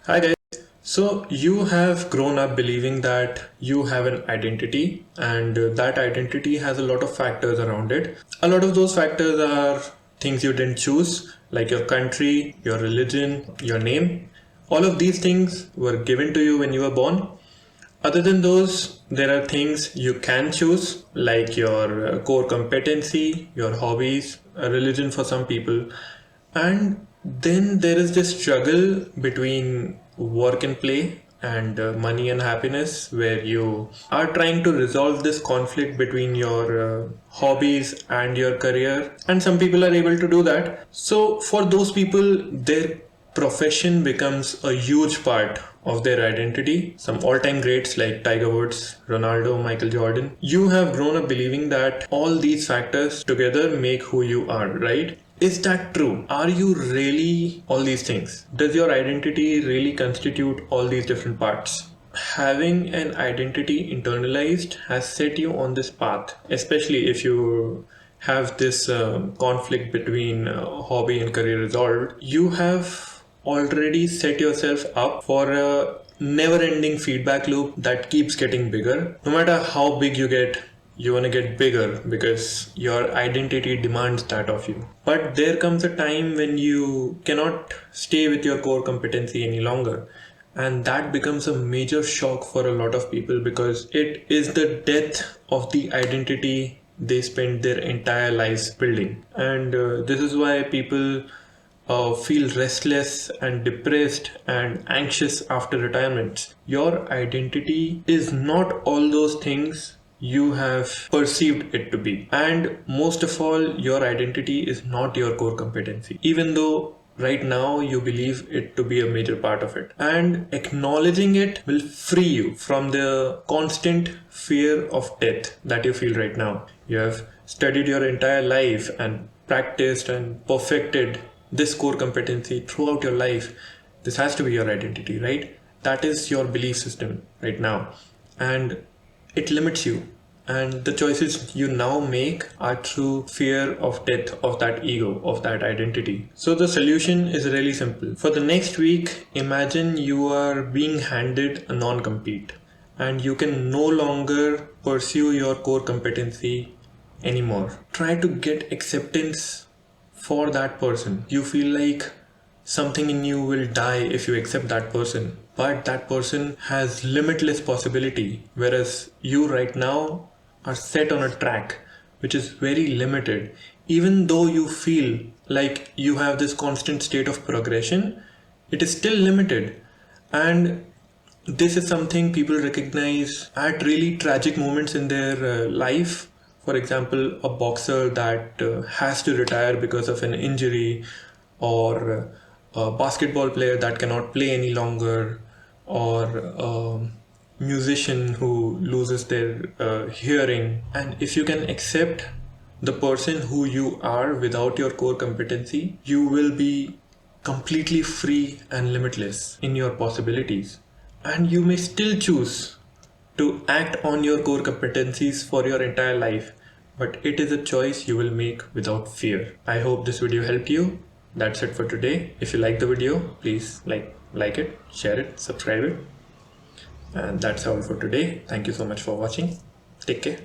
Hi guys. So you have grown up believing that you have an identity and that identity has a lot of factors around it. A lot of those factors are things you didn't choose, like your country, your religion, your name. All of these things were given to you when you were born. Other than those, there are things you can choose, like your core competency, your hobbies, a religion for some people. And then there is this struggle between work and play and money and happiness, where you are trying to resolve this conflict between your hobbies and your career. And some people are able to do that. So, for those people, their profession becomes a huge part of their identity. Some all-time greats like Tiger Woods, Ronaldo, Michael Jordan. You have grown up believing that all these factors together make who you are, right? Is that true? Are you really all these things? Does your identity really constitute all these different parts? Having an identity internalized has set you on this path, especially if you have this conflict between hobby and career resolved. You have already set yourself up for a never ending feedback loop that keeps getting bigger. No matter how big you get, you want to get bigger because your identity demands that of you. But there comes a time when you cannot stay with your core competency any longer. And that becomes a major shock for a lot of people because it is the death of the identity they spend their entire lives building. And this is why people feel restless and depressed and anxious after retirement. Your identity is not all those things you have perceived it to be. And most of all, your identity is not your core competency, even though right now you believe it to be a major part of it. And acknowledging it will free you from the constant fear of death that you feel right now. You have studied your entire life and practiced and perfected this core competency throughout your life. This has to be your identity, right? That is your belief system right now. And it limits you. And the choices you now make are through fear of death of that ego, of that identity. So the solution is really simple. For the next week, imagine you are being handed a non-compete and you can no longer pursue your core competency anymore. Try to get acceptance for that person. You feel like something in you will die if you accept that person, but that person has limitless possibility, whereas you right now are set on a track which is very limited. Even though you feel like you have this constant state of progression, it is still limited. And this is something people recognize at really tragic moments in their life. For example, a boxer that has to retire because of an injury, or a basketball player that cannot play any longer, or a musician who loses their hearing. And if you can accept the person who you are without your core competency, you will be completely free and limitless in your possibilities. And you may still choose to act on your core competencies for your entire life, but it is a choice you will make without fear. I hope this video helped you. That's it for today. If you like the video, please like it, share it, subscribe it. And that's all for today. Thank you so much for watching. Take care.